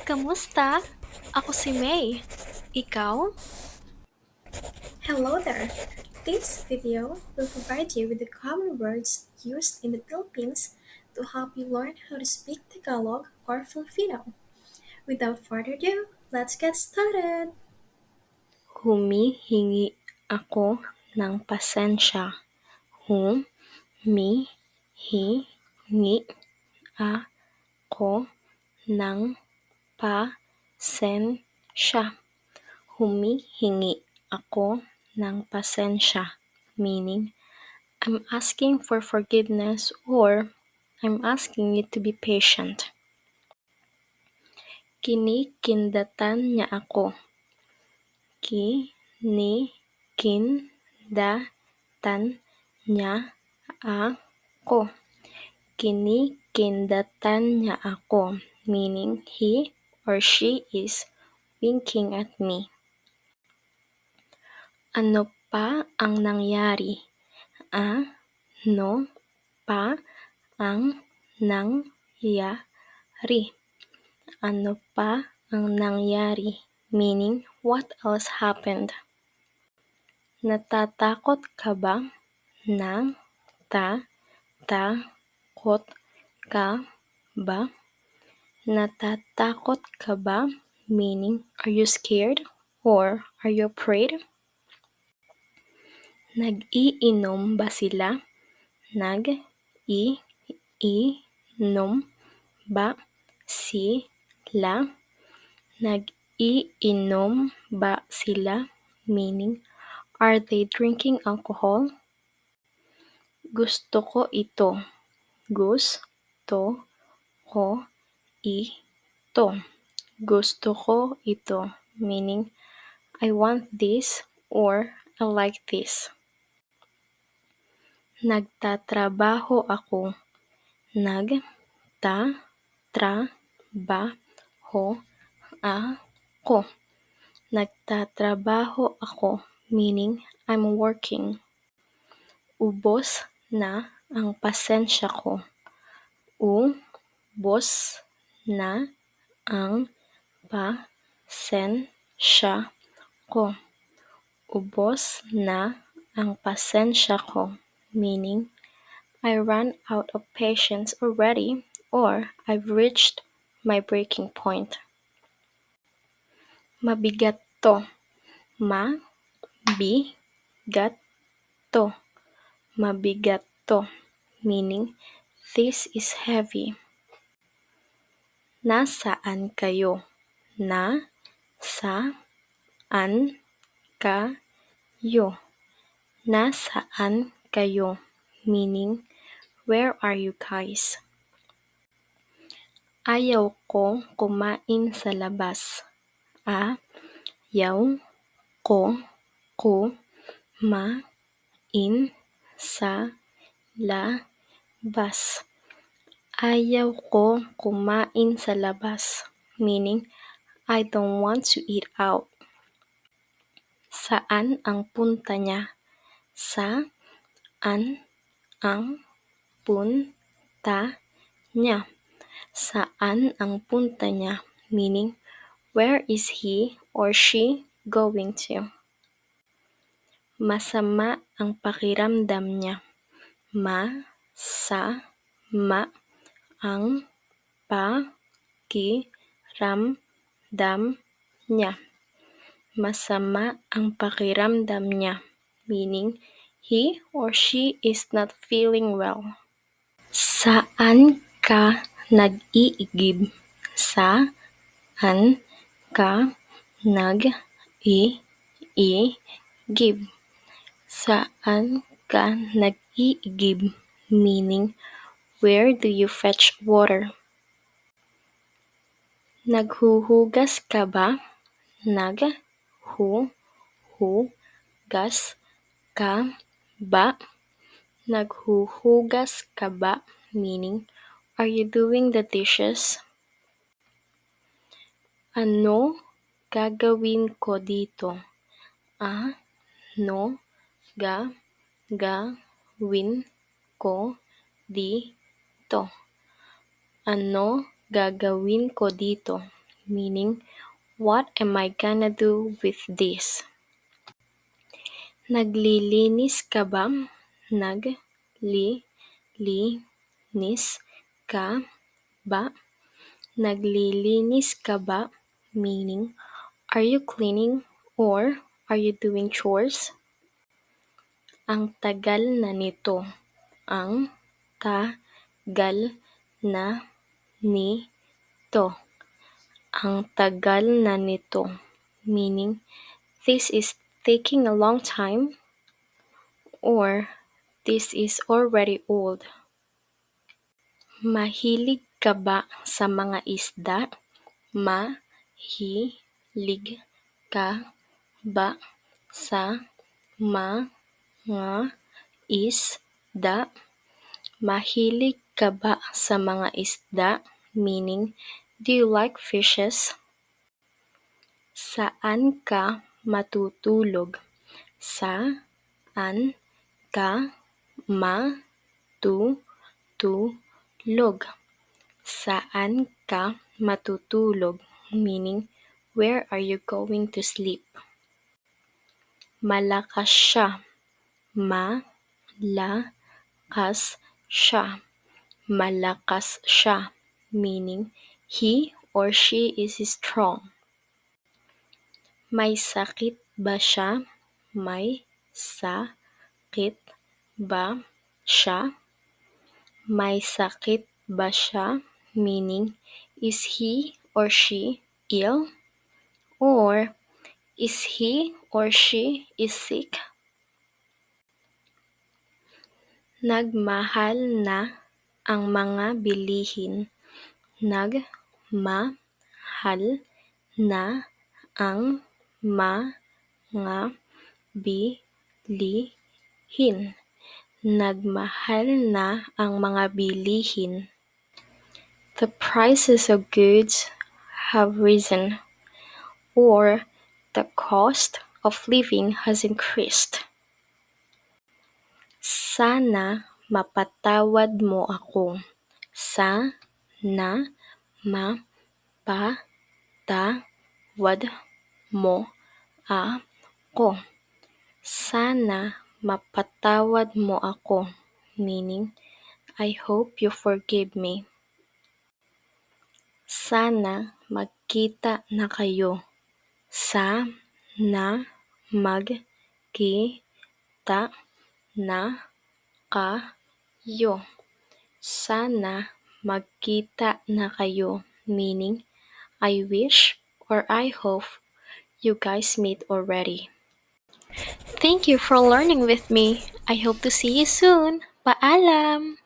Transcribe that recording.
Kamusta? Ako si May. Ikaw? Hello there! This video will provide you with the common words used in the Philippines to help you learn how to speak Tagalog or Filipino. Without further ado, let's get started! Humihingi ako ng pasensya. Humihingi ako ng pasensya. Humihingi ako ng pasensya, meaning I'm asking for forgiveness or I'm asking you to be patient. Kinikindatan niya ako. Kinikindatan niya ako. Kinikindatan niya ako, meaning he or she is winking at me. Ano pa ang nangyari? Ano pa ang nangyari? Ano pa ang nangyari? Meaning, what else happened? Natatakot ka ba? Natatakot ka ba? Natatakot ka ba? Meaning, are you scared or are you afraid? Nag-iinom ba sila? Nag-iinom ba sila? Nag-iinom ba sila? Meaning, are they drinking alcohol? Gusto ko ito. Gusto ko ito. Gusto ko ito. Meaning, I want this or I like this. Nagtatrabaho ako. Nagtatrabaho ako. Nagtatrabaho ako, meaning I'm working. Ubos na ang pasensya ko. Ubos na ang pasensya ko. Ubos na ang pasensya ko, meaning I ran out of patience already or I've reached my breaking point. Mabigat to. Mabigat to. Mabigat to. Meaning, this is heavy. Nasaan kayo? Nasaan kayo? Nasaan kayo? Meaning, where are you guys? Ayaw ko kumain sa labas. Ayaw ko kumain sa labas. Ayaw ko kumain sa labas, meaning I don't want to eat out. Saan ang punta niya? Saan ang punta niya? Saan ang punta niya? Meaning, where is he or she going to? Masama ang pakiramdam niya. Masama ang pakiramdam niya. Masama ang pakiramdam niya, meaning he or she is not feeling well. Saan ka nag-iigib? Saan ka nag-iigib? Saan ka nag-iigib? Meaning, where do you fetch water? Naghuhugas ka ba? Naghuhugas ka ba? Naghuhugas ka ba? Meaning, are you doing the dishes? Ano gagawin ko dito? Ano gagawin ko dito? Ano gagawin ko dito? meaning what am I gonna do with this? Naglilinis ka ba? Naglilinis ka ba? Naglilinis ka ba? Meaning, are you cleaning or are you doing chores? Ang tagal na nito. Ang tagal na nito. Ang tagal na nito. Meaning, this is taking a long time or this is already old. Mahilig ka ba sa mga isda? Mahilig ka ba sa mga isda? Mahilig ka ba sa mga isda? Meaning, do you like fishes? Saan ka matutulog? Saan ka matutulog? Saan ka matutulog? Meaning, where are you going to sleep? Malakas siya. Malakas siya. Malakas siya. Meaning, he or she is strong. May sakit ba siya? May sakit ba siya? May sakit ba siya? Meaning, is he or she ill? Or is he or she is sick? Nagmahal na ang mga bilihin. Nagmahal na ang mga bilihin. Nagmahal na ang mga bilihin. The prices of goods have risen, or the cost of living has increased. Sana mapatawad mo ako. Sana mapatawad mo ako. Sana mapatawad mo ako. Meaning, I hope you forgive me. Sana magkita na kayo. Sana magkita na kayo. Sana magkita na kayo. Meaning, I wish or I hope you guys meet already. Thank you for learning with me. I hope to see you soon. Paalam!